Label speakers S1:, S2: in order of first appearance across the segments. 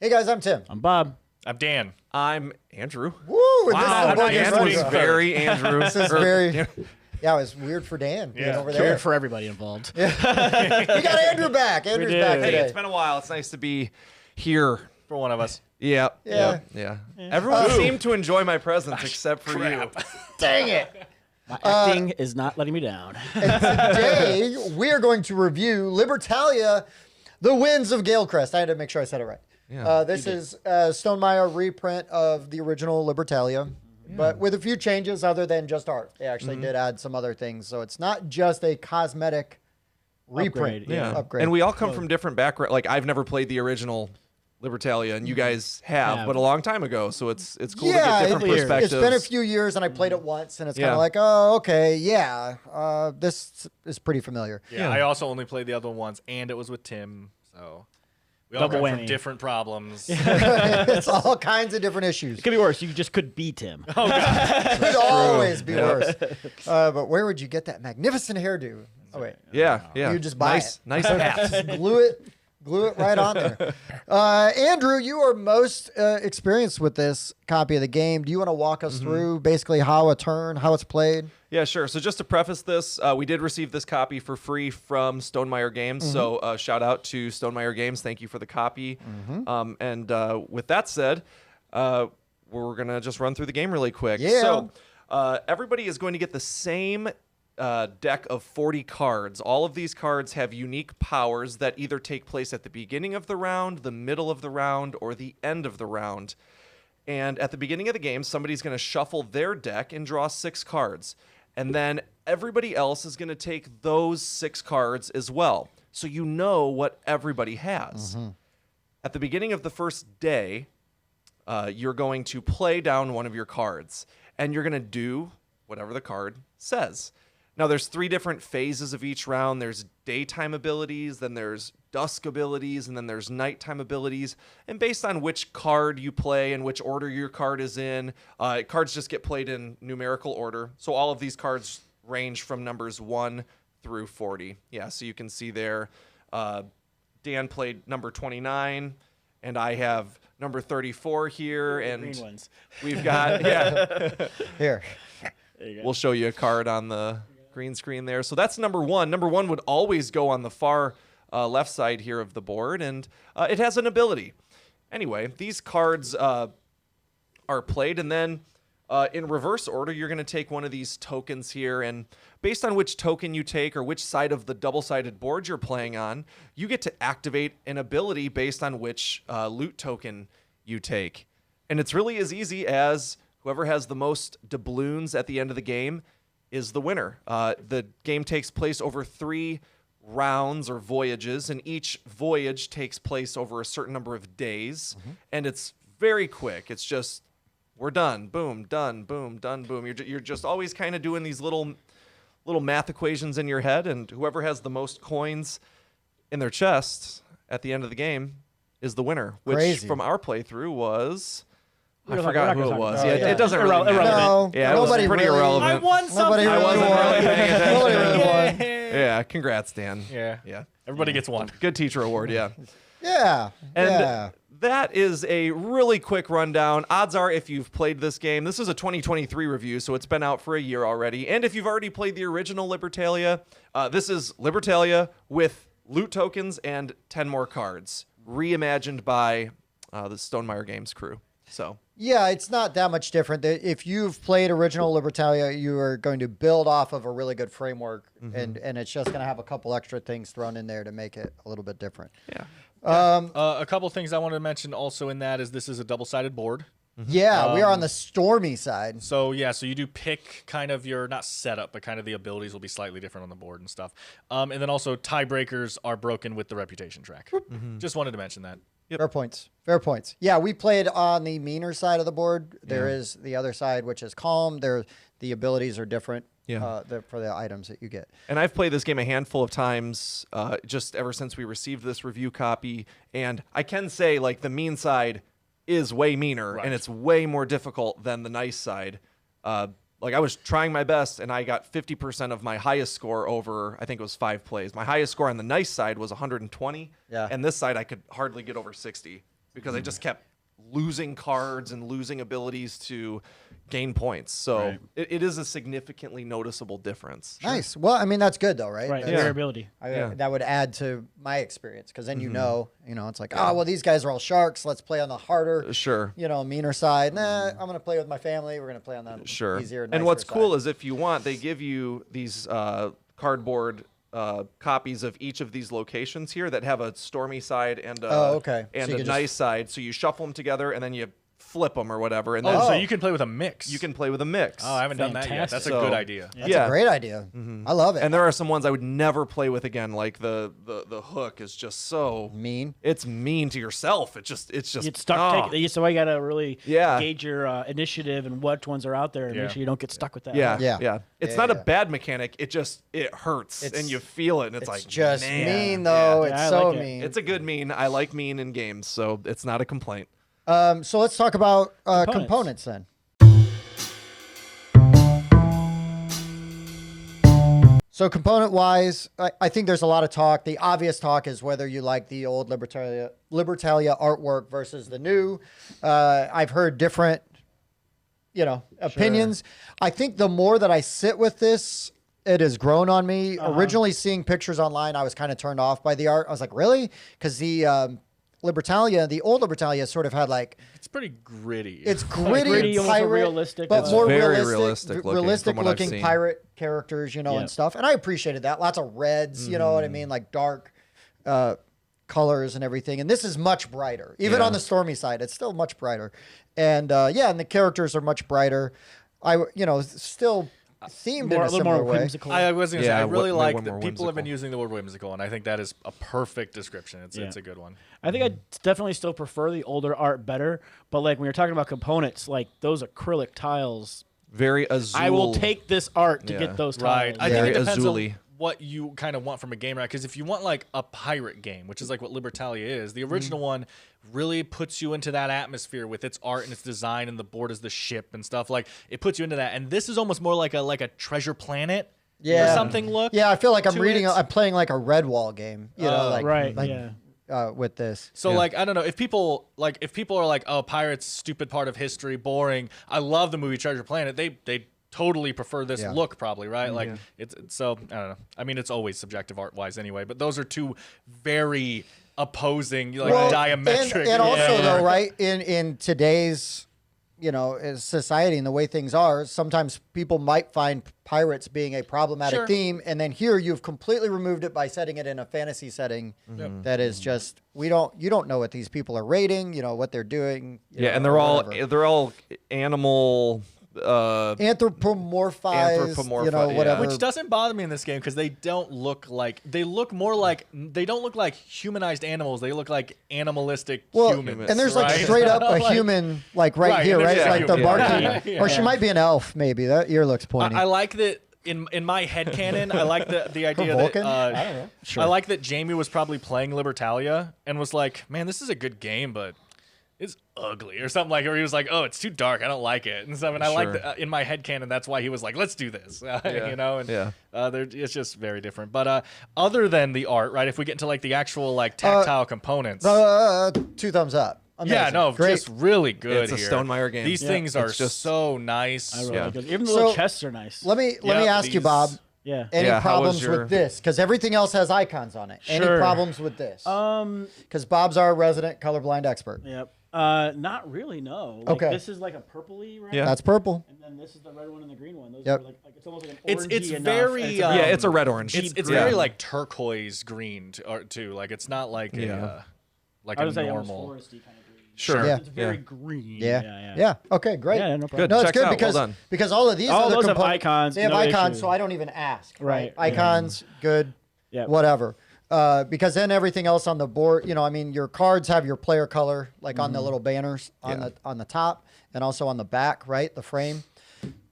S1: Hey guys, I'm Tim.
S2: I'm Bob.
S3: I'm Dan.
S4: I'm Andrew.
S1: Woo!
S4: Wow,
S1: This
S4: Dan
S1: is
S4: was very Andrew.
S1: This is very. Yeah, it was weird for Dan being over there.
S2: Weird for everybody involved.
S1: We got Andrew back. Andrew's back
S4: Hey,
S1: today.
S4: it's been a while. It's nice to be here.
S3: For one of us.
S4: Yeah. Everyone seemed to enjoy my presence except for you.
S1: Dang it!
S2: My acting is not letting me down.
S1: And today we are going to review Libertalia, The Winds of Galecrest. I had to make sure I said it right.
S4: Yeah,
S1: this is a Stonemeyer reprint of the original Libertalia, but with a few changes other than just art. They actually did add some other things, so it's not just a cosmetic reprint. Upgrade.
S4: And we all come from different backgrounds. Like, I've never played the original Libertalia, and you guys have, but a long time ago, so it's cool to get different perspectives.
S1: It's been a few years, and I played it once, and it's kind of like, oh, okay, this is pretty familiar.
S3: Yeah, I also only played the other one once, and it was with Tim, so we all come from different problems.
S1: It's all kinds of different issues.
S2: It could be worse. You just could beat him.
S3: Oh, God.
S1: It could always be worse. But where would you get that magnificent hairdo? Oh, wait.
S4: Yeah.
S1: You just buy it.
S4: Nice hat.
S1: Just glue it right on there. Andrew, you are most experienced with this copy of the game. Do you want to walk us through basically how it's played?
S4: Yeah, sure. So just to preface this, we did receive this copy for free from Stonemeyer Games. So shout out to Stonemeyer Games. Thank you for the copy. And with that said, we're going to just run through the game really quick.
S1: Yeah.
S4: So everybody is going to get the same deck of 40 cards. All of these cards have unique powers that either take place at the beginning of the round, the middle of the round, or the end of the round. And at the beginning of the game, somebody's going to shuffle their deck and draw 6 cards. And then everybody else is going to take those 6 cards as well. So you know what everybody has. At the beginning of the first day, you're going to play down one of your cards. And you're going to do whatever the card says. Now, there's 3 different phases of each round. There's daytime abilities, then there's dusk abilities, and then there's nighttime abilities. And based on which card you play and which order your card is in, cards just get played in numerical order. So all of these cards range from numbers 1 through 40. Yeah, so you can see there, Dan played number 29, and I have number 34 here. And
S2: green ones.
S4: We've got,
S1: Here.
S4: We'll show you a card on the green screen there. So that's number 1. Number 1 would always go on the far left side here of the board, and it has an ability. Anyway, these cards are played, and then in reverse order, you're going to take one of these tokens here, and based on which token you take or which side of the double-sided board you're playing on, you get to activate an ability based on which loot token you take. And it's really as easy as whoever has the most doubloons at the end of the game is the winner. The game takes place over 3 rounds or voyages, and each voyage takes place over a certain number of days, and it's very quick. It's just, we're done, boom, done, boom, done, boom. You're just always kind of doing these little math equations in your head, and whoever has the most coins in their chest at the end of the game is the winner, which from our playthrough was... I forgot who it was. It doesn't really matter.
S1: No,
S4: it was pretty irrelevant.
S3: I won something.
S1: Nobody really won. Nobody really won.
S4: Yeah, congrats, Dan.
S3: Yeah. Everybody gets one.
S4: Good teacher award, yeah.
S1: And
S4: that is a really quick rundown. Odds are, if you've played this game, this is a 2023 review, so it's been out for a year already. And if you've already played the original Libertalia, this is Libertalia with loot tokens and 10 more cards, reimagined by the Stonemeyer Games crew. So...
S1: yeah, it's not that much different. If you've played original Libertalia, you are going to build off of a really good framework, and it's just going to have a couple extra things thrown in there to make it a little bit different.
S3: A couple things I wanted to mention also in that is this is a double-sided board.
S1: Yeah, we are on the stormy side.
S3: So you do pick kind of your, not setup, but kind of the abilities will be slightly different on the board and stuff. And then also tiebreakers are broken with the reputation track. Just wanted to mention that.
S1: Fair points. Fair points. Yeah, we played on the meaner side of the board. There is the other side, which is calm. The abilities are different for the items that you get.
S4: And I've played this game a handful of times just ever since we received this review copy. And I can say, like, the mean side is way meaner, and it's way more difficult than the nice side. Like, I was trying my best, and I got 50% of my highest score over, I think it was 5 plays. My highest score on the nice side was 120, and this side I could hardly get over 60. because I just kept losing cards and losing abilities to gain points. So it is a significantly noticeable difference.
S1: Nice. Well, I mean, that's good though, right?
S2: Right.
S1: That's-
S2: Variability.
S1: That would add to my experience because then you know, it's like, oh, well, these guys are all sharks. Let's play on the harder,
S4: Sure.
S1: Meaner side. Nah, I'm going to play with my family. We're going to play on the
S4: Sure.
S1: easier,
S4: And what's
S1: nicer
S4: cool
S1: side.
S4: is if you want, they give you these cardboard copies of each of these locations here that have a stormy side and
S1: Oh, okay.
S4: and
S1: So you
S4: a
S1: can
S4: nice side. So you shuffle them together and then you flip them or whatever, and then
S3: Oh, so you can play with a mix.
S4: you can play with a mix.
S3: Oh, I haven't done that yet. That's a
S4: Fantastic.
S3: good idea.
S2: Yeah.
S1: That's
S4: Yeah.
S1: a great idea. I love it.
S4: And there are some ones I would never play with again. Like the hook is just so
S1: Mean.
S4: It's mean to yourself. It's just
S2: You get stuck.
S4: oh.
S2: That's why you gotta really
S4: Yeah.
S2: gauge your initiative and what ones are out there, and
S3: Yeah.
S2: make sure you don't get stuck with that.
S4: Yeah,
S1: Yeah.
S4: yeah. It's
S1: Yeah,
S4: not a
S1: yeah.
S4: bad mechanic. It hurts and you feel it, and it's like
S1: just
S4: man.
S1: mean though.
S2: Yeah,
S1: It's
S2: I
S1: so
S2: like it.
S1: mean.
S4: It's a good mean. I like mean in games, so it's not a complaint.
S1: So let's talk about components then. So component-wise, I think there's a lot of talk. The obvious talk is whether you like the old Libertalia artwork versus the new. I've heard different, opinions. I think the more that I sit with this, it has grown on me. Originally seeing pictures online, I was kind of turned off by the art. I was like, really? Because the Libertalia, the old Libertalia sort of had like,
S3: It's pretty gritty.
S1: it's gritty,
S2: gritty,
S1: and
S2: almost
S1: pirate,
S2: realistic,
S1: but
S2: but-
S1: more
S4: Very
S1: realistic
S4: realistic looking, from what I've
S1: looking
S4: seen.
S1: pirate characters,
S2: Yeah.
S1: and stuff. And I appreciated that. Lots of reds, you know what I mean, like dark colors and everything. And this is much brighter, even
S4: Yeah.
S1: on the stormy side. It's still much brighter, and and the characters are much brighter. Still themed in
S2: a
S1: a
S2: little
S1: similar
S2: more
S1: way.
S2: whimsical.
S3: I was going to say,
S4: Yeah,
S3: I really
S4: way
S3: like
S4: more
S3: that people have been
S4: whimsical.
S3: using the word whimsical, and I think that is a perfect description. It's a good one.
S2: I think I definitely still prefer the older art better, but like when you're talking about components, like those acrylic tiles,
S4: Very azul.
S2: I will take this art to
S4: Yeah.
S2: get those
S3: Right.
S2: tiles.
S3: I think
S4: Very
S3: it depends
S4: azul-y.
S3: on what you kind of want from a game, right? Because if you want like a pirate game, which is like what Libertalia is, the original one really puts you into that atmosphere with its art and its design, and the board is the ship and stuff. Like it puts you into that. And this is almost more like a Treasure Planet or something look.
S1: Yeah, I feel like I'm
S3: to
S1: I'm playing like a Redwall game,
S2: right,
S1: like,
S2: yeah.
S1: with this.
S3: So
S4: Yeah.
S3: like I don't know if people are like, oh, pirates, stupid part of history, boring. I love the movie Treasure Planet. They totally prefer this
S1: Yeah.
S3: look, probably, right? Like it's so I don't know. I mean, it's always subjective art wise anyway, but those are two very opposing, like diametric.
S1: And also
S3: Yeah.
S1: though, right, in today's society and the way things are, sometimes people might find pirates being a problematic
S3: Sure.
S1: theme, and then here you've completely removed it by setting it in a fantasy setting that is just you don't know what these people are rating, what they're doing.
S4: and they're all animal.
S1: Anthropomorphized,
S4: Anthropomorphi- yeah.
S1: whatever.
S3: Which doesn't bother me in this game because they don't look like they don't look like humanized animals. They look like animalistic humans.
S1: and there's like
S3: right?
S1: straight up a
S3: Like,
S1: human, like right,
S3: Right,
S1: here,
S3: and
S1: right?
S3: there's a
S1: Like the
S3: human.
S1: barkeep,
S3: Yeah.
S1: or she might be an elf, maybe. That ear looks pointy.
S3: I like that in my headcanon. I like the idea
S1: Vulcan?
S3: that
S1: I don't know.
S3: I like that Jamie was probably playing Libertalia and was like, "Man, this is a good game, but it's ugly," or something like. Or he was like, "Oh, it's too dark. I don't like it." And so, and I like
S4: Sure.
S3: that in my headcanon. That's why he was like, "Let's do this," And
S4: Yeah.
S3: it's just very different. But other than the art, right? If we get into like the actual like tactile components.
S1: 2 thumbs up. Amazing.
S3: Yeah, no,
S1: Great.
S3: just really good.
S4: It's a
S3: here.
S4: Stonemaier game.
S3: These
S4: Yeah.
S3: things are
S4: It's just-
S3: so nice.
S2: I really
S4: Yeah.
S2: like those. Even the
S1: So,
S2: little chests are nice.
S1: Let me
S3: Yeah,
S1: ask you,
S3: these-
S1: Bob.
S2: Yeah.
S1: Any
S4: Yeah, how was
S1: problems
S4: your-
S1: with this? Because everything else has icons on it. Any
S2: Sure.
S1: problems with this? Because Bob's our resident colorblind expert.
S2: Yep. Not really. No. Like,
S1: Okay.
S2: This is like a purpley, right?
S4: Yeah.
S1: That's purple.
S2: And then this is the red one and the green one. Those
S1: Yep.
S2: are like it's almost like an
S3: It's
S2: orangey enough,
S3: very,
S2: and it's
S3: yeah,
S4: it's a red orange.
S3: It's
S2: Deep
S3: very
S2: green.
S3: like turquoise green too. Like it's not like a like
S2: I
S3: a
S2: would say almost
S3: normal.
S2: foresty kind of green.
S4: Sure.
S1: Yeah.
S2: It's very
S4: Yeah.
S2: green.
S1: Yeah.
S2: Yeah.
S1: Okay, great.
S2: Yeah, no problem.
S4: Good.
S1: No, it's
S4: Checks
S1: good
S4: out.
S1: because
S4: Well done.
S1: all of these
S2: All
S1: other
S2: those have
S1: components,
S2: icons,
S1: They have
S2: no
S1: icons,
S2: issue.
S1: so I don't even ask.
S2: Right.
S1: Icons, good.
S2: Yeah.
S1: Whatever. Because then everything else on the board, your cards have your player color, like on the little banners on the top and also on the back, right? The frame.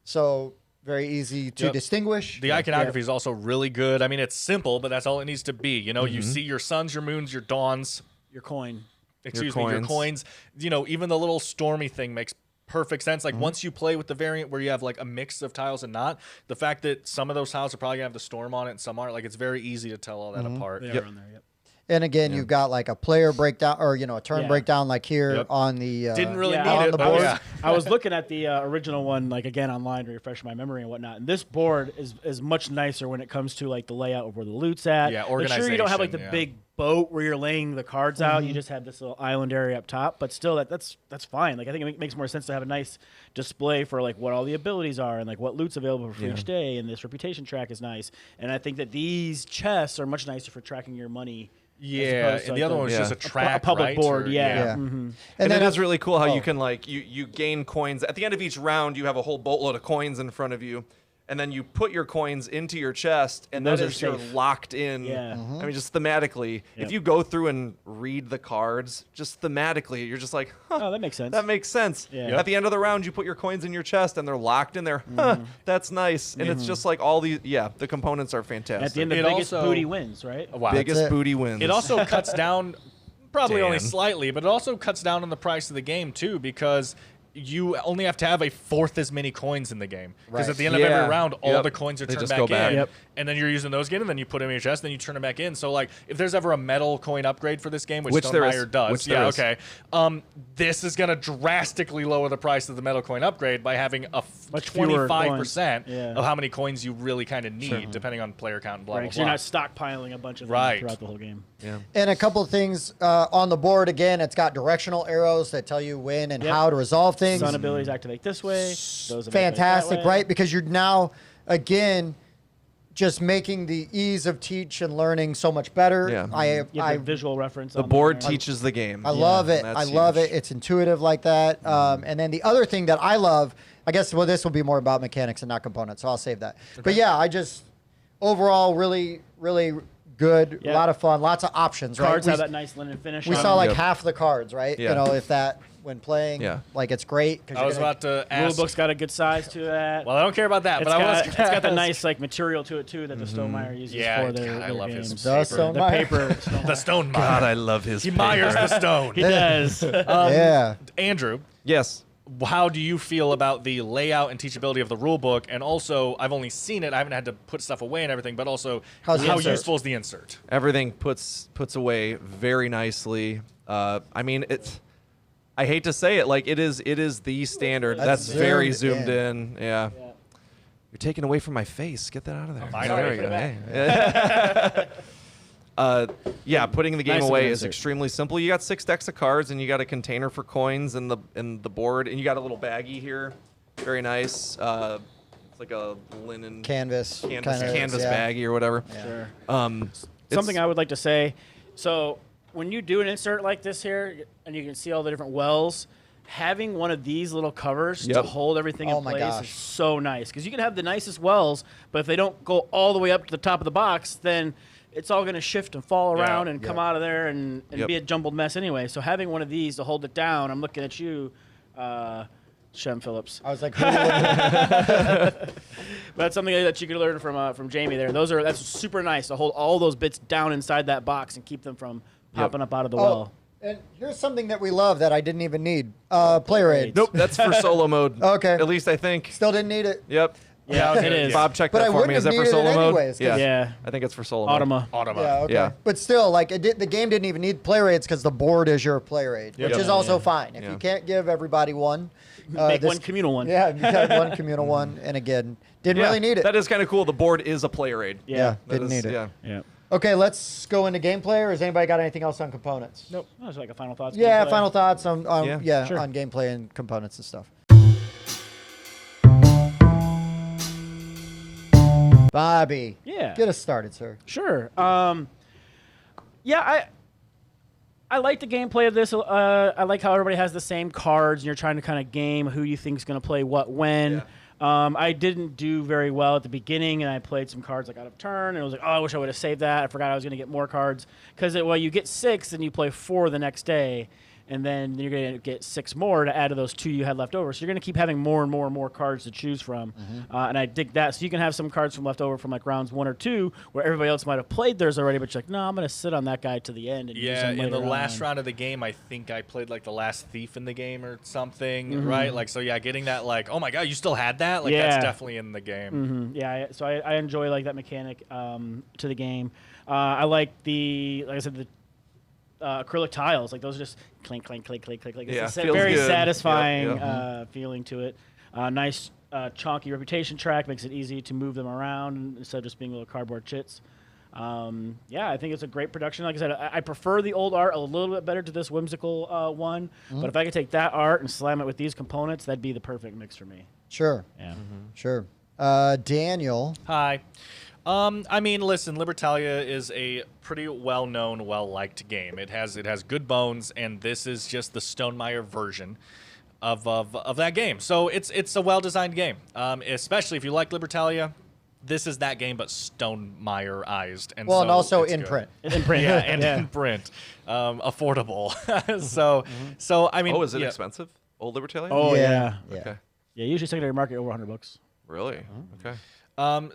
S1: So very easy to distinguish.
S3: The iconography is also really good. I mean, it's simple, but that's all it needs to be. You see your suns, your moons, your dawns.
S2: Your coin.
S3: Excuse me, your coins. Even the little stormy thing makes perfect sense. Like once you play with the variant where you have like a mix of tiles and not, the fact that some of those tiles are probably gonna have the storm on it and some aren't, like it's very easy to tell all that apart.
S2: They are on there. Yep.
S1: And again, you've got like a player breakdown or, a turn breakdown like here
S3: Yep.
S1: on the
S3: Didn't really
S2: Yeah,
S3: need
S1: on
S3: it,
S1: the
S3: but
S1: board.
S3: yeah.
S2: I was looking at the original one, like again online to refresh my memory and whatnot. And this board is much nicer when it comes to like the layout of where the loot's at.
S3: Yeah,
S2: Like, sure, you don't have like the
S3: organization,
S2: big boat where you're laying the cards out. You just have this little island area up top. But still, that's fine. Like I think it makes more sense to have a nice display for like what all the abilities are and like what loot's available for each day. And this reputation track is nice. And I think that these chests are much nicer for tracking your money.
S3: Yeah, and the other one was just a track,
S2: public
S3: right?
S2: board.
S3: Or-
S2: Yeah.
S1: And
S4: And
S1: then
S4: it is really cool how you can like you gain coins at the end of each round. You have a whole boatload of coins in front of you, and then you put your coins into your chest, and
S2: Those
S4: that
S2: are
S4: is you're
S2: safe.
S4: locked in.
S2: Yeah.
S4: I mean, just thematically,
S2: Yep.
S4: if you go through and read the cards, just thematically, you're just like, huh,
S2: Oh, that makes sense.
S4: that makes sense.
S2: Yeah.
S4: At the end of the round, you put your coins in your chest, and they're locked in there. Huh, that's nice. And it's just like all these. Yeah, the components are fantastic.
S2: At the end, the
S3: It
S2: biggest
S3: also-
S2: booty wins, right?
S3: Wow.
S4: biggest
S1: it.
S4: booty wins.
S3: It also cuts down, probably only
S4: Dan.
S3: slightly, but it also cuts down on the price of the game too, because you only have to have a fourth as many coins in the game. Because
S1: Right.
S3: at the end of
S4: Yeah.
S3: every round, all
S4: Yep.
S3: the coins are
S4: They
S3: turned
S4: just go
S3: back
S4: back.
S3: in.
S2: Yep.
S3: And then you're using those again, and then you put them in your chest, then you turn them back in. So, like, if there's ever a metal coin upgrade for this game, which
S4: Which there is.
S3: Stonemeyer does,
S4: Which there
S3: yeah,
S4: is.
S3: okay. This is going to drastically lower the price of the metal coin upgrade by having a
S2: Much fewer
S3: 25%
S2: coins. Yeah.
S3: of how many coins you really kind of need, depending on player count and blah,
S2: Right,
S3: blah,
S2: 'cause
S3: blah.
S2: you're not stockpiling a bunch of them
S3: Right.
S2: throughout the whole game.
S4: yeah.
S1: And a couple of things on the board. Again, it's got directional arrows that tell you when and
S2: Yep.
S1: how to resolve things.
S2: Sun abilities activate this way. Those activate
S1: Fantastic,
S2: that way.
S1: right? Because you're now, again, just making the ease of teach and learning so much better.
S4: Yeah.
S2: You have the visual reference.
S4: The
S2: on
S4: board
S2: there.
S4: teaches the game.
S1: I love it.
S4: and
S1: I
S4: that's
S1: love
S4: huge.
S1: it. It's intuitive like that. And then the other thing that I love, I guess, well, this will be more about mechanics and not components, so I'll save that. But yeah, I just overall really, really good.
S2: Yeah.
S1: A lot of fun. Lots of options.
S2: Cards
S1: right?
S2: have that nice linen finish.
S1: We
S2: on
S1: saw
S2: them.
S1: like
S4: Yep.
S1: half the cards, right?
S4: Yeah.
S1: You know, if that when playing,
S4: Yeah.
S1: like it's great. 'Cause
S3: I
S1: you're
S3: was
S1: gonna-
S3: about to
S2: Rule
S3: ask.
S2: book's got a good size to that.
S3: Well, I don't care about that,
S2: it's
S3: but I was.
S2: got the nice like material to it too that the Stonemeyer uses
S3: Yeah,
S2: for their,
S3: God, I
S2: their
S3: love
S2: games.
S3: his
S1: The
S3: paper.
S1: Stonemeyer.
S2: The paper.
S3: The stone mire.
S4: God, I love his.
S3: He mires the stone.
S2: He does.
S1: yeah.
S3: Andrew,
S4: Yes.
S3: how do you feel about the layout and teachability of the rule book? And also, I've only seen it. I haven't had to put stuff away and everything. But also,
S1: How's the
S3: how
S1: insert?
S3: useful is the insert?
S4: Everything puts away very nicely. I mean, it's. I hate to say it, like it is the standard.
S1: That's
S4: That's very
S1: zoomed
S4: zoomed in. Yeah. You're taking away from my face. Get that out of there.
S3: Fine,
S4: There
S3: sorry,
S4: we
S3: put
S4: go.
S3: it
S4: Hey. Yeah, putting the game
S2: Nice
S4: away
S2: looking
S4: is
S2: insert.
S4: extremely simple. You got 6 decks of cards, and you got a container for coins in the board, and you got a little baggie here. Very nice. It's like a linen
S1: Canvas.
S4: canvas
S1: kinda, yeah.
S4: baggie or whatever.
S2: Sure.
S4: It's-
S2: Something I would like to say. So when you do an insert like this here, and you can see all the different wells, having one of these little covers to
S4: Yep.
S2: hold everything
S1: Oh
S2: in
S1: my
S2: place
S1: gosh.
S2: is so nice. Because you can have the nicest wells, but if they don't go all the way up to the top of the box, then it's all going to shift and fall
S3: Yeah.
S2: around and come out of there and
S4: Yep.
S2: be a jumbled mess anyway. So having one of these to hold it down, I'm looking at you, Shem Phillips.
S1: I was like, who would-
S2: But that's something that you could learn from Jamie there. That's super nice to hold all those bits down inside that box and keep them from popping up out of the
S1: oh,
S2: well.
S1: and here's something that we love that I didn't even need. Player aid.
S4: Nope, that's for solo mode.
S1: Okay.
S4: At least I think.
S1: Still didn't need it.
S4: Yep.
S2: Yeah, it is.
S4: Bob, check
S1: But
S4: that
S1: I
S4: for me.
S1: wouldn't
S4: Is that
S1: have
S4: for
S1: needed it
S4: solo mode?
S1: anyways, 'cause-
S2: Yeah.
S4: I think it's for solo mode.
S2: Automa.
S3: Automa.
S1: Yeah, okay.
S4: Yeah.
S1: But still, like, the game didn't even need player aids because the board is your player aid, which
S4: Yep.
S1: is also fine. If
S4: Yeah.
S1: you can't give everybody one,
S2: Make one communal one.
S1: Yeah, you got one communal one, and again, didn't
S4: Yeah,
S1: really need it.
S4: That is kind of cool. The board is a player aid.
S1: yeah,
S4: That
S1: didn't
S4: is-
S1: need it.
S4: Yeah.
S2: Yeah.
S1: Okay, let's go into gameplay. Or has anybody got anything else on components?
S2: Nope. That was like a final thoughts.
S1: Yeah,
S2: gameplay.
S1: final thoughts on
S4: Yeah.
S2: Sure.
S1: on gameplay and components and stuff. Bobby,
S2: Yeah.
S1: get us started, sir.
S2: Sure. Yeah, I like the gameplay of this. I like how everybody has the same cards, and you're trying to kind of game who you think is going to play what when. I didn't do very well at the beginning, and I played some cards like out of turn, and it was like, oh, I wish I would have saved that. I forgot I was going to get more cards because you get 6, and you play 4 the next day. And then you're going to get 6 more to add to those 2 you had left over. So you're going to keep having more and more and more cards to choose from. And I dig that. So you can have some cards from left over from like rounds 1 or 2 where everybody else might have played theirs already, but you're like, no, I'm going to sit on that guy to the end. And use
S3: Yeah,
S2: him
S3: in the
S2: later
S3: last
S2: on.
S3: round of the game, I think I played like the last thief in the game or something, right? Like, so yeah, getting that like, oh my god, you still had that? Like,
S2: Yeah.
S3: that's definitely in the game.
S2: Yeah, so I enjoy like that mechanic to the game. I like like I said, acrylic tiles. Like those are just clink, clink, clink, clink, clink.
S4: Yeah,
S2: It's a
S4: feels
S2: very
S4: good.
S2: satisfying
S4: Yep.
S2: feeling to it. Nice chonky reputation track makes it easy to move them around instead of just being little cardboard chits. Yeah, I think it's a great production. Like I said, I prefer the old art a little bit better to this whimsical one. But if I could take that art and slam it with these components, that'd be the perfect mix for me.
S1: Sure.
S2: Yeah.
S1: Sure. Daniel.
S3: Hi. I mean, listen, Libertalia is a pretty well-known, well-liked game. It has good bones, and this is just the Stonemaier version of that game. So it's a well-designed game, especially if you like Libertalia. This is that game, but Stonemaier-ized. And
S1: Well, and also
S3: it's
S1: in
S3: good.
S1: print.
S2: In print.
S3: Yeah, and in print. Affordable. So I mean...
S4: Oh, is it
S3: yeah.
S4: expensive? Old Libertalia?
S2: Oh, yeah.
S4: Okay.
S2: Yeah, usually secondary market over $100.
S4: Really? Okay.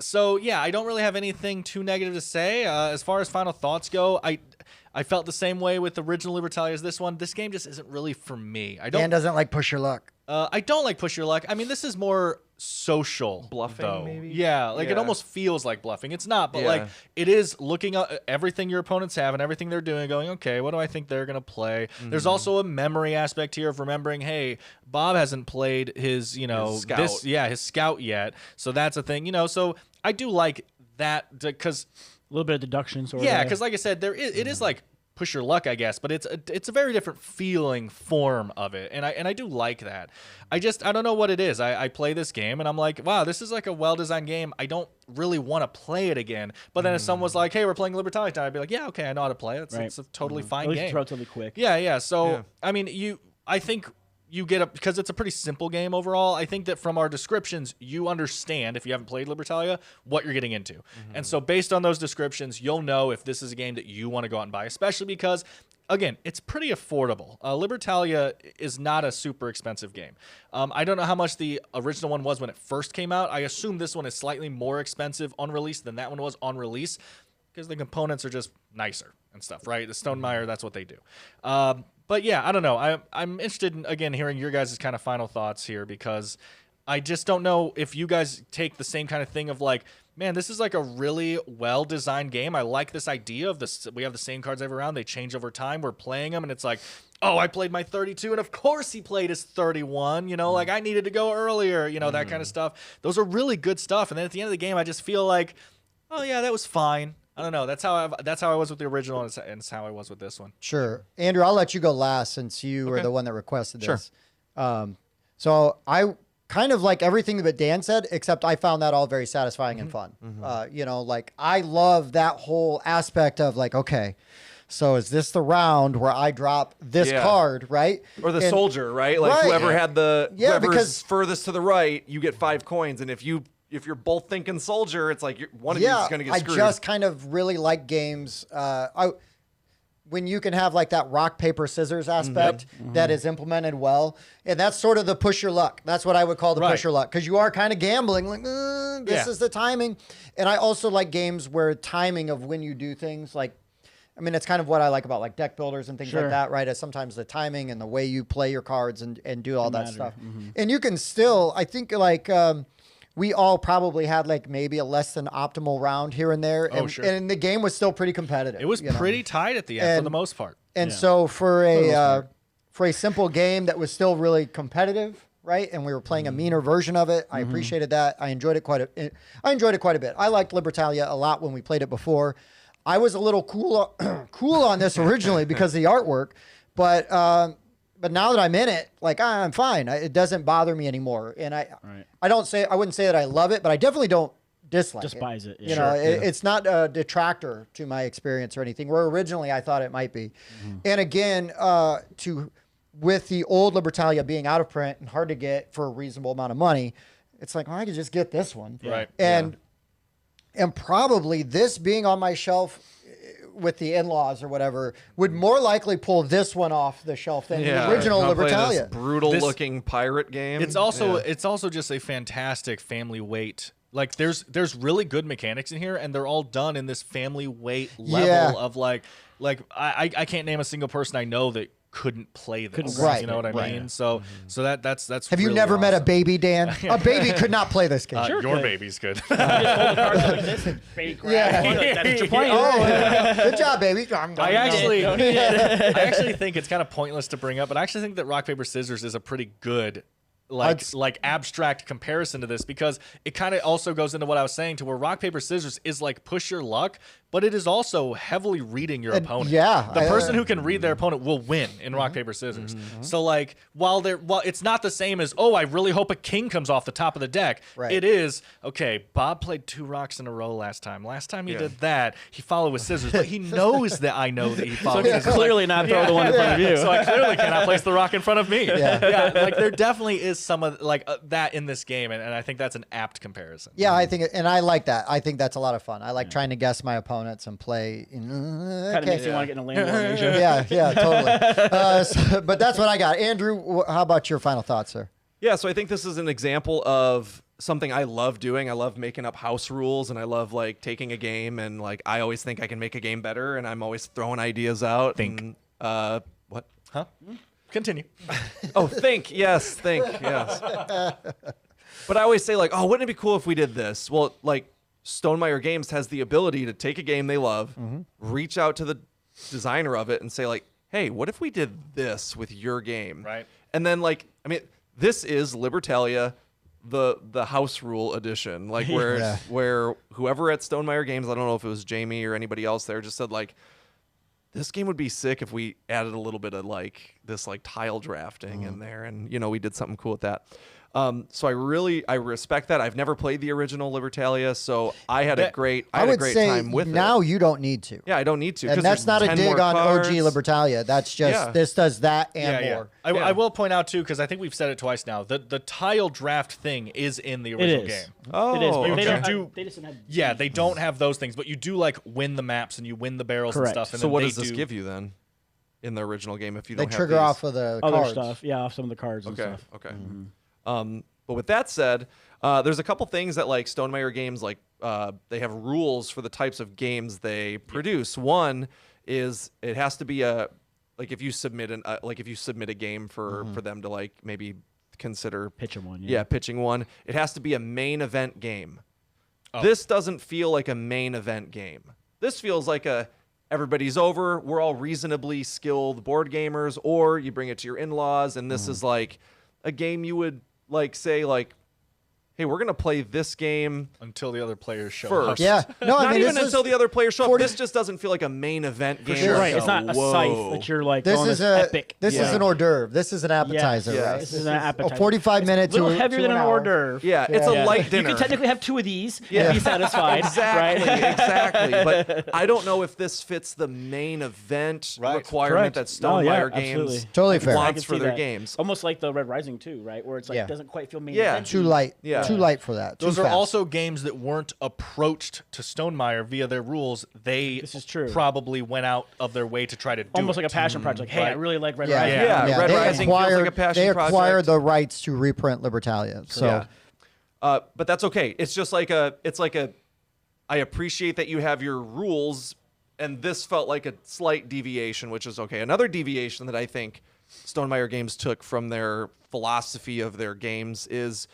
S3: So yeah, I don't really have anything too negative to say. As far as final thoughts go, I felt the same way with the original Libertalia as this one. This game just isn't really for me.
S1: Dan doesn't like push your luck.
S3: I don't like push your luck. I mean, this is more social
S4: Bluffing,
S3: though.
S4: maybe?
S3: Yeah, like it
S4: Yeah.
S3: almost feels like bluffing. It's not, but
S4: Yeah.
S3: like it is looking at everything your opponents have and everything they're doing, going, okay, what do I think they're gonna play? There's also a memory aspect here of remembering, hey, Bob hasn't played his,
S4: His scout.
S3: his scout yet, so that's a thing, So I do like that because
S2: A little bit of deduction, sort of.
S3: yeah, because like I said, it is like push your luck, I guess, but it's a very different feeling form of it, and I do like that. I don't know what it is. I play this game and I'm like, wow, this is like a well-designed game. I don't really want to play it again. But then if someone was like, hey, we're playing Libertalia tonight, I'd be like, yeah, okay, I know how to play it. It's a totally
S2: At
S3: fine
S2: least
S3: game.
S2: it's relatively quick.
S3: Yeah. So
S4: Yeah.
S3: I mean, I think you get because it's a pretty simple game overall. I think that from our descriptions, you understand, if you haven't played Libertalia, what you're getting into. And so based on those descriptions, you'll know if this is a game that you want to go out and buy, especially because, again, it's pretty affordable. Libertalia is not a super expensive game. I don't know how much the original one was when it first came out. I assume this one is slightly more expensive on release than that one was on release because the components are just nicer and stuff, right? The Stonemaier, that's what they do. But yeah, I don't know. I'm interested in, again, hearing your guys' kind of final thoughts here because I just don't know if you guys take the same kind of thing of like, man, this is like a really well-designed game. I like this idea of this. We have the same cards every round. They change over time. We're playing them, and it's like, oh, I played my 32, and of course he played his 31. Like I needed to go earlier. That kind of stuff. Those are really good stuff. And then at the end of the game, I just feel like, oh yeah, that was fine. I don't know. That's how I was with the original, and it's how I was with this one.
S1: Sure. Andrew, I'll let you go last since you were the one that requested this. So I kind of like everything that Dan said, except I found that all very satisfying and fun. Like I love that whole aspect of like, okay, so is this the round where I drop this card, right?
S4: Or the soldier, right? Like whoever had whoever's
S1: because
S4: furthest to the right, you get 5 coins, and if you're both thinking soldier, it's like one of you is going to get screwed.
S1: I just kind of really like games. When you can have like that rock, paper, scissors aspect that is implemented well. And that's sort of the push your luck. That's what I would call the push your luck. Because you are kind of gambling, like, this is the timing. And I also like games where timing of when you do things, like, I mean, it's kind of what I like about like deck builders and things like that, right? Is sometimes the timing and the way you play your cards and do all that stuff. And you can still, I think like, we all probably had like maybe a less than optimal round here and there. And the game was still pretty competitive.
S3: It was pretty tight at the end for the most part.
S1: And so for a simple game that was still really competitive, right? And we were playing a meaner version of it. I appreciated that. I enjoyed it quite a bit. I liked Libertalia a lot when we played it before. I was a little cool on this originally because of the artwork, but now that I'm in it, like I'm fine. It doesn't bother me anymore. And I wouldn't say that I love it, but I definitely don't dislike it.
S2: Despise it.
S1: Yeah. It's not a detractor to my experience or anything, where originally I thought it might be. And again, with the old Libertalia being out of print and hard to get for a reasonable amount of money, it's like, well, I could just get this one.
S3: Right.
S1: And probably this being on my shelf with the in-laws or whatever would more likely pull this one off the shelf than the original Libertalia.
S4: Brutal-looking pirate game.
S3: It's also just a fantastic family weight. Like there's really good mechanics in here, and they're all done in this family weight level of like I can't name a single person I know that couldn't play this.
S1: Right,
S3: You know what I
S1: right.
S3: mean? So that's.
S1: Have you
S3: really
S1: never met a
S3: awesome.
S1: baby, Dan? A baby could not play this game.
S2: Sure
S3: Your
S2: could.
S3: baby's good.
S2: You just hold the cards like this and baby grab.
S1: Yeah.
S2: Like, that's what you're playing.
S1: Good job, baby.
S3: I actually think it's kind of pointless to bring up, but I actually think that rock paper scissors is a pretty good like abstract comparison to this, because it kind of also goes into what I was saying, to where rock paper scissors is like push your luck, but it is also heavily reading your opponent.
S1: Yeah,
S3: the person who can read their opponent will win in rock paper scissors. So like while it's not the same as, oh, I really hope a king comes off the top of the deck.
S1: Right.
S3: It is, okay, Bob played 2 rocks in a row last time. Last time he did that, he followed with scissors, but he knows that I know that he followed with scissors.
S2: Clearly not throw the one in front of you.
S3: So I clearly cannot place the rock in front of me.
S1: Yeah.
S3: Like there definitely is some of that in this game, and I think that's an apt comparison.
S1: Yeah, I think, and I like that. I think that's a lot of fun. I like trying to guess my opponents and play.
S2: Kind of makes you want to get in a lane war.
S1: Yeah, totally. But that's what I got. Andrew, how about your final thoughts, sir?
S4: Yeah, so I think this is an example of something I love doing. I love making up house rules, and I love like taking a game, and like I always think I can make a game better, and I'm always throwing ideas out.
S3: Think.
S4: And, what?
S3: Huh? Continue.
S4: Oh, think. Yes, think. Yes. But I always say like, oh, wouldn't it be cool if we did this? Well, like Stonemaier Games has the ability to take a game they love, reach out to the designer of it, and say like, hey, what if we did this with your game?
S3: Right.
S4: And then like, I mean, this is Libertalia, the house rule edition, like where whoever at Stonemaier Games, I don't know if it was Jamie or anybody else there, just said like, this game would be sick if we added a little bit of like this like tile drafting in there, and we did something cool with that. So I respect that. I've never played the original Libertalia, so I had a great time with it.
S1: Now you don't need to.
S4: Yeah, I don't need to.
S1: And that's not a
S4: 10
S1: dig
S4: more
S1: on
S4: cards.
S1: OG Libertalia. That's just this does that and more.
S3: I will point out too, because I think we've said it twice now, that the tile draft thing is in the original game.
S4: Oh,
S2: it is. But
S4: okay.
S2: they just don't have.
S3: Yeah, they don't have those things, but you do like win the maps and you win the barrels
S2: Correct.
S3: and stuff. And
S4: So
S3: then
S4: what
S3: they
S4: does this give you then in the original game if you
S1: They
S4: don't have
S1: trigger
S4: these?
S1: off of the
S2: Other
S1: cards.
S2: stuff. Yeah, off some of the cards and stuff.
S4: Okay. But with that said, there's a couple things that like Stonemaier Games like they have rules for the types of games they produce. One is it has to be like if you submit a game for them to like maybe consider
S2: Pitch 'em one.
S4: Yeah, pitching one. It has to be a main event game. This doesn't feel like a main event game. This feels like everybody's over. We're all reasonably skilled board gamers, or you bring it to your in-laws, and this is like a game you would like say like, hey, we're gonna play this game
S3: until the other players show
S4: first.
S3: up.
S1: Yeah. No, I
S4: Not
S1: mean,
S4: even
S1: this
S4: until
S1: is
S4: the other players show up.
S1: 40
S4: This just doesn't feel like a main event game.
S1: sure.
S4: where
S2: Right.
S4: I
S2: It's
S4: go,
S2: not a
S4: whoa.
S2: scythe that you're like
S1: This
S2: going
S1: is
S2: this epic.
S1: This is an hors d'oeuvre. This is an appetizer,
S4: Yeah.
S1: right?
S2: This is an appetizer.
S1: 45 minutes.
S2: A little
S1: to
S2: heavier
S1: to
S2: than an
S1: hour.
S2: hors d'oeuvre.
S4: Yeah, it's a light dinner.
S2: You can technically have 2 of these
S4: Yeah.
S2: and be satisfied.
S4: Exactly,
S2: Right?
S4: exactly. But I don't know if this fits the main event requirement that Stonemaier Games
S2: absolutely.
S1: Totally fair.
S2: I
S4: wants
S2: can
S4: for
S2: see
S4: their
S2: that.
S4: games.
S2: Almost like the Red Rising 2, right? Where it's like
S1: Yeah.
S2: doesn't quite feel main
S4: Yeah.
S2: event.
S1: Too light.
S4: Yeah.
S1: Too light for that.
S3: Those
S1: Too
S3: are
S1: fast.
S3: also games that weren't approached to Stonemaier via their rules. They
S2: This is true.
S3: probably went out of their way to try to do
S2: Almost
S3: it.
S2: like a passion project. Like, hey, I really like Red
S1: Yeah.
S2: Rising.
S4: Yeah. Red
S1: they
S4: Rising feels like
S1: acquired,
S4: a passion
S1: they acquired
S4: project.
S1: the rights to reprint Libertalia. So
S4: Yeah. But that's okay. It's just like I appreciate that you have your rules, and this felt like a slight deviation, which is okay. Another deviation that I think Stonemaier Games took from their philosophy of their games is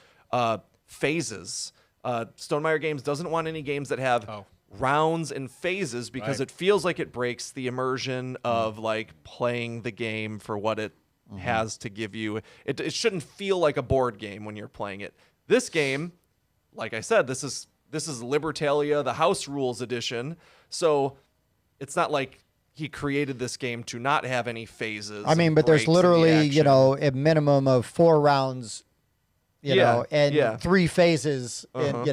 S4: phases. Stonemaier Games doesn't want any games that have rounds and phases because it feels like it breaks the immersion of like playing the game for what it has to give you. It shouldn't feel like a board game when you're playing it. This game, like I said, this is Libertalia, the House Rules edition. So it's not like he created this game to not have any phases.
S1: I mean,
S4: and
S1: but there's
S4: breaks in the
S1: literally,
S4: action.
S1: a minimum of 4 rounds, and 3 phases, and,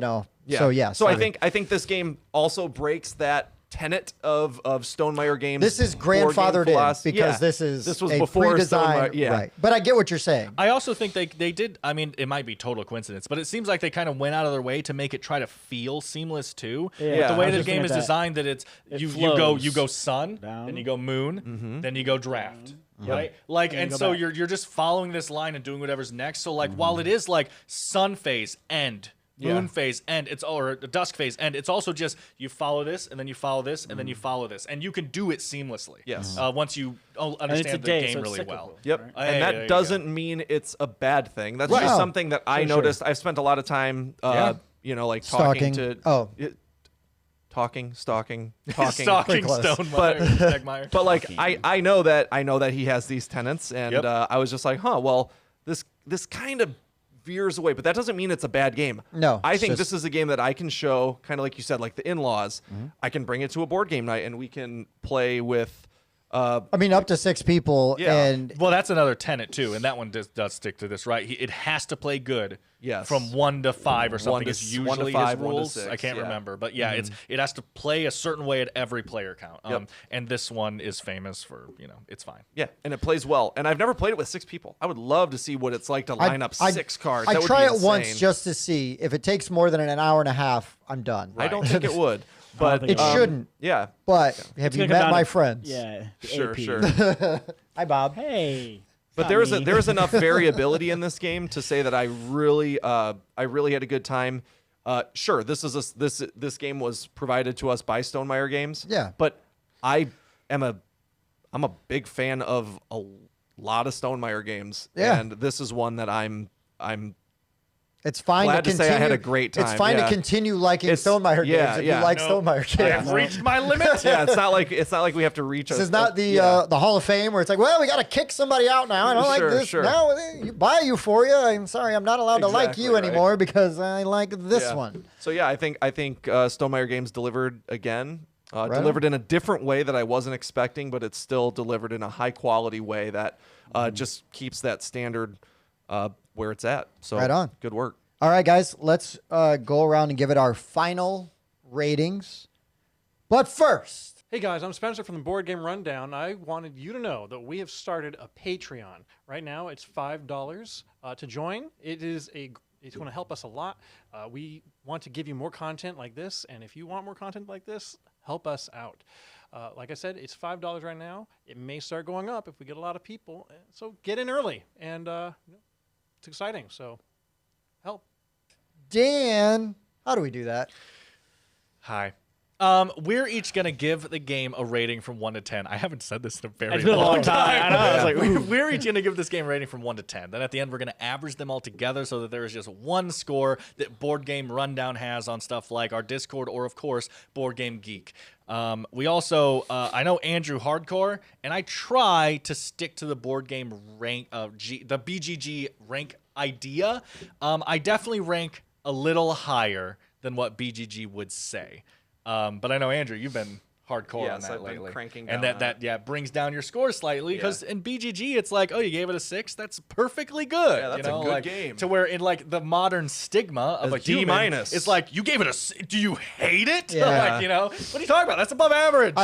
S1: So yeah.
S4: So I think this game also breaks that tenet of Stonemaier Games.
S1: this is
S4: board game
S1: grandfathered in
S4: philosophy.
S1: because
S4: Yeah.
S1: this
S4: was
S1: a
S4: before
S1: pre-designed,
S4: Stonemaier. Yeah.
S1: right. But I get what you're saying.
S3: I also think they did. I mean, it might be total coincidence, but it seems like they kind of went out of their way to make it try to feel seamless too.
S2: Yeah.
S3: With the
S2: I
S3: way
S2: was
S3: the
S2: just
S3: game
S2: thinking
S3: is
S2: that.
S3: designed, that it's
S2: It
S3: you go
S2: flows
S3: sun,
S2: down.
S3: then you go moon, then you go draft. Right, and
S2: go
S3: so
S2: back.
S3: you're just following this line and doing whatever's next. So like, while it is like sun phase, end, moon phase end, or the dusk phase end. It's also just you follow this, and then you follow this, and then you follow this, and you can do it seamlessly.
S4: Yes.
S3: Once you understand the game
S2: so
S3: really
S2: cyclical,
S3: well.
S4: Yep.
S2: Right?
S4: And
S3: There
S4: that
S3: you
S4: doesn't mean it's a bad thing. That's
S1: Right.
S4: just
S1: No.
S4: something that I noticed. I've spent a lot of time, like
S1: Stalking.
S4: talking to. Talking.
S3: Stalking
S1: Pretty close.
S3: Stonemeyer.
S4: But like I know that he has these tenants, and I was just like, well, this kind of veers away, but that doesn't mean it's a bad game.
S1: No,
S4: I
S1: it's
S4: think
S1: just-
S4: this is a game that I can show, kind of like you said, like the in-laws. I can bring it to a board game night, and we can play with.
S1: I mean, up to 6 people,
S4: Yeah.
S1: and
S3: Well, that's another tenet too, and that one does stick to this, right? It has to play good.
S4: Yes.
S3: From 1 to 5 or something
S4: to-
S3: is
S4: 1 to
S3: usually
S4: 5,
S3: his
S4: 1 to
S3: rules.
S4: 6,
S3: I can't
S4: yeah.
S3: remember, but yeah, it has to play a certain way at every player count.
S4: Yep.
S3: And this one is famous for it's fine.
S4: Yeah, and it plays well. And I've never played it with 6 people. I would love to see what it's like to line up 6 cards.
S1: I
S4: That would
S1: try
S4: be
S1: it once
S4: insane.
S1: just to see. If it takes more than an hour and a half, I'm done.
S4: I don't think it would, but
S2: think
S1: It shouldn't.
S4: Yeah,
S1: But have you
S2: gonna come
S1: met
S2: down
S1: my
S2: to-
S1: friends?
S2: Yeah. the
S4: sure,
S2: AP.
S4: sure.
S1: Hi, Bob.
S2: Hey.
S4: But there is enough variability in this game to say that I really had a good time. Sure, this game was provided to us by Stonemeyer Games.
S1: Yeah.
S4: But I'm a big fan of a lot of Stonemeyer games.
S1: Yeah.
S4: And this is one that I'm
S1: It's fine
S4: glad
S1: to
S4: to
S1: continue.
S4: say I had a great
S1: It's
S4: time,
S1: fine
S4: yeah.
S1: to continue liking
S4: It's-
S1: Stonemeyer
S4: yeah,
S1: games if
S4: yeah.
S1: you like
S3: No,
S1: Stonemeyer
S3: I
S1: games.
S3: have reached my limit.
S4: yeah, it's not like we have to reach.
S1: This is not the Hall of Fame where it's like, well, we got to kick somebody out now. I don't
S4: Sure,
S1: like this.
S4: sure.
S1: Now you buy Euphoria. I'm sorry, I'm not allowed to like
S4: Exactly,
S1: you
S4: right.
S1: anymore because I like this
S4: Yeah.
S1: one.
S4: So yeah, I think Stonemeyer Games delivered again.
S1: Right
S4: Delivered in a different way that I wasn't expecting, but it's still delivered in a high quality way that just keeps that standard where it's at. So
S1: Right on.
S4: Good work.
S1: All right, guys, let's go around and give it our final ratings. But first,
S5: Hey guys, I'm Spencer from the Board Game Rundown. I wanted you to know that we have started a Patreon. Right now, it's $5 to join. It's going to help us a lot. We want to give you more content like this, and if you want more content like this, help us out. Like I said, it's $5 right now. It may start going up if we get a lot of people. So get in early, and it's exciting. So help.
S1: Dan, how do we do that?
S3: Hi. We're each gonna give the game a rating from 1 to 10. I haven't said this in a very
S2: It's been a long time. I know. I was like,
S3: we're each gonna give this game a rating from 1 to 10. Then at the end, we're gonna average them all together so that there is just one score that Board Game Rundown has on stuff like our Discord or, of course, Board Game Geek. We also, I know Andrew hardcore, and I try to stick to the board game rank, the BGG rank idea. I definitely rank a little higher than what BGG would say. But I know, Andrew, you've been hardcore
S4: Yes,
S3: on that
S4: I've been
S3: lately.
S4: cranking
S3: and
S4: down
S3: that brings down your score slightly because in BGG it's like, oh, you gave it a 6, that's perfectly good.
S4: Yeah, that's
S3: you know?
S4: a good
S3: like,
S4: game.
S3: To where in like the modern stigma of
S4: A
S3: a human,
S4: D-minus.
S3: it's like, you gave it a, do you hate it?
S1: Yeah.
S3: Like, what are you talking about? That's above average.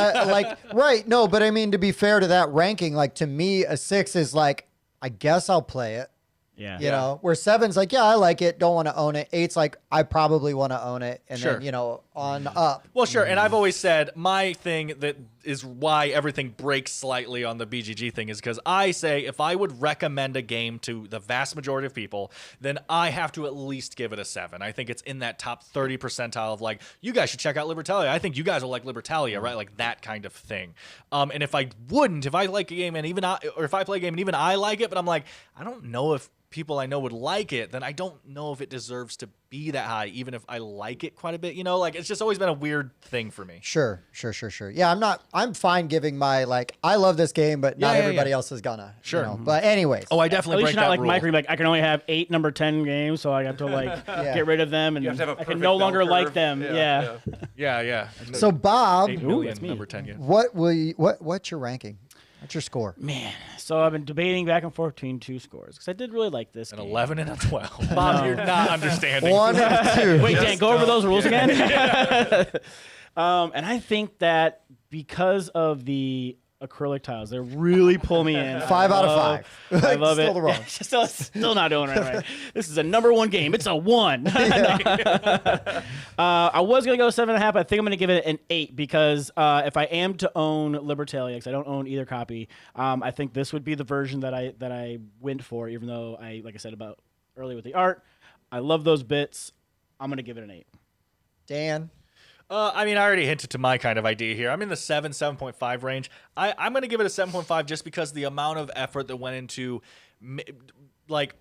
S1: Right, no, but I mean, to be fair to that ranking, like to me, a 6 is like, I guess I'll play it.
S2: yeah.
S1: You know, where 7's like, yeah, I like it, don't want to own it. 8's like, I probably want to own it. And
S3: Sure.
S1: then, on up.
S3: Well, sure, and I've always said my thing that is why everything breaks slightly on the BGG thing is because I say if I would recommend a game to the vast majority of people, then I have to at least give it a 7. I think it's in that top 30 percentile of like, you guys should check out Libertalia. I think you guys will like Libertalia, right? Like that kind of thing. And if I like a game and if I play a game and even I like it, but I'm like, I don't know if people I know would like it, then I don't know if it deserves to be that high, even if I like it quite a bit. Like it's just always been a weird thing for me.
S1: Sure. Yeah, I'm fine giving my, like, I love this game, but not everybody else is gonna.
S3: Sure.
S1: But anyways.
S3: Oh, I
S2: At
S3: definitely
S2: least
S3: break
S2: you're not
S3: that
S2: like
S3: rule.
S2: Mike, where you're like, I can only have 8 number 10 games, so I have to like get rid of them, and
S4: You have to have a
S2: I can
S4: perfect
S2: no longer
S4: bell
S2: like
S4: curve.
S2: them. Yeah.
S3: Yeah.
S1: So Bob,
S3: 8 million
S2: that's me.
S3: number 10. Yeah.
S1: what's your ranking? What's your score?
S2: Man, so I've been debating back and forth between 2 scores because I did really like this
S3: An
S2: game.
S3: 11 and a 12. Bob, you're not understanding.
S1: 1 and 2.
S2: Wait, Dan, go over those rules again. And I think that because of the acrylic tiles, they really pull me in.
S1: 5 out of 5.
S2: I love
S1: Still
S2: it.
S1: the wrong.
S2: Still not doing it right. This is a number 1 game. It's a 1. I was gonna go 7.5. I think I'm gonna give it an 8 because if I am to own Libertalia, because I don't own either copy, I think this would be the version that I went for. Even though like I said about earlier with the art, I love those bits. I'm gonna give it an 8.
S1: Dan.
S3: I mean, I already hinted to my kind of idea here. I'm in the 7.5 range. I'm going to give it a 7.5 just because the amount of effort that went into, like,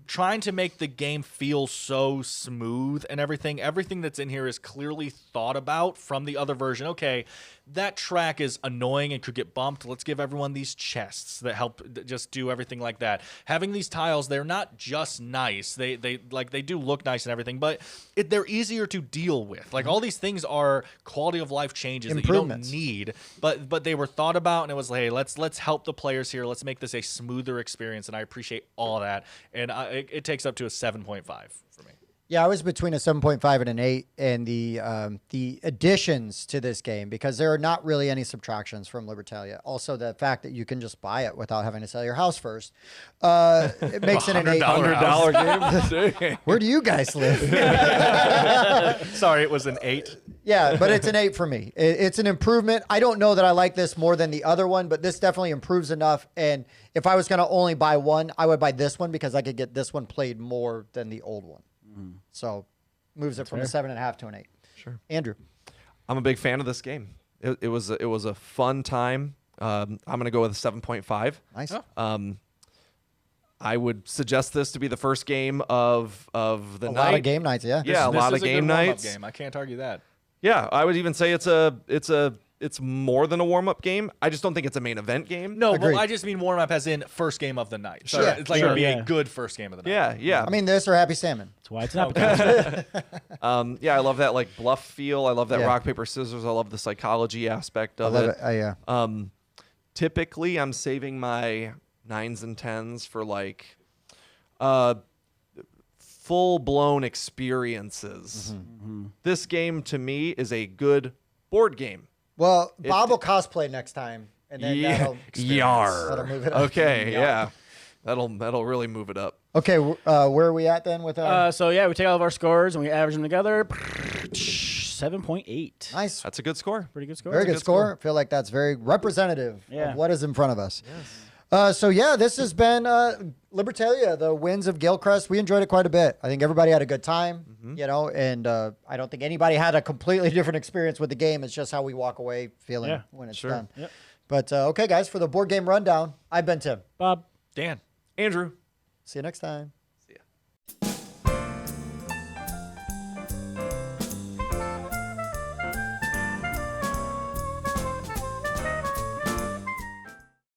S3: trying to make the game feel so smooth and everything. Everything that's in here is clearly thought about from the other version. Okay, that track is annoying and could get bumped. Let's give everyone these chests that help just do everything like that. Having these tiles, they're not just nice. They do look nice and everything, but they're easier to deal with. Like, all these things are quality of life changes that you don't need, but they were thought about, and it was like, hey, let's help the players here. Let's make this a smoother experience, and I appreciate all that. And it takes up to a 7.5 for me.
S1: Yeah, I was between a 7.5 and an 8, and the additions to this game, because there are not really any subtractions from Libertalia. Also, the fact that you can just buy it without having to sell your house first, it makes it an $800
S4: game.
S1: Where do you guys live?
S3: Sorry, it was an 8.
S1: Yeah, but it's an 8 for me. It's an improvement. I don't know that I like this more than the other one, but this definitely improves enough. And if I was going to only buy one, I would buy this one because I could get this one played more than the old one. So moves it from a 7.5 to an 8.
S4: Sure.
S1: Andrew.
S4: I'm a big fan of this game. It was a fun time. I'm going to go with a 7.5.
S1: Nice.
S4: I would suggest this to be the first game of the night.
S1: A lot of game nights, yeah.
S4: Yeah, a lot of game nights.
S3: Game. I can't argue that.
S4: Yeah, I would even say it's more than a warm-up game. I just don't think it's a main event game.
S3: No,
S1: Agreed.
S3: but I just mean warm up as in first game of the night. So
S1: Sure.
S3: it's like it'd be a good first game of the night.
S4: Yeah, yeah.
S1: I mean, this or Happy Salmon.
S2: That's why it's an appetizer.
S4: Yeah, I love that like bluff feel. I love that
S1: Yeah.
S4: rock paper scissors. I love the psychology aspect
S1: I
S4: of
S1: love
S4: it.
S1: it. Yeah.
S4: Typically, I'm saving my 9s and 10s for like full-blown experiences. This game to me is a good board game.
S1: Well, Bob will cosplay next time, and then that'll move it up.
S4: Okay, yeah. That'll really move it up.
S1: Okay, where are we at then with our...
S2: So yeah, we take all of our scores and we average them together. 7.8.
S1: nice.
S4: That's a good score.
S2: Pretty good score.
S1: Very good score. I feel like that's very representative
S2: Yeah.
S1: of what is in front of us. So yeah, this has been Libertalia, the Winds of Galecrest. We enjoyed it quite a bit. I think everybody had a good time, you know, and I don't think anybody had a completely different experience with the game. It's just how we walk away feeling when it's done.
S2: Yep.
S1: But okay, guys, for the board game rundown, I've been Tim.
S2: Bob.
S3: Dan.
S4: Andrew.
S1: See you next time.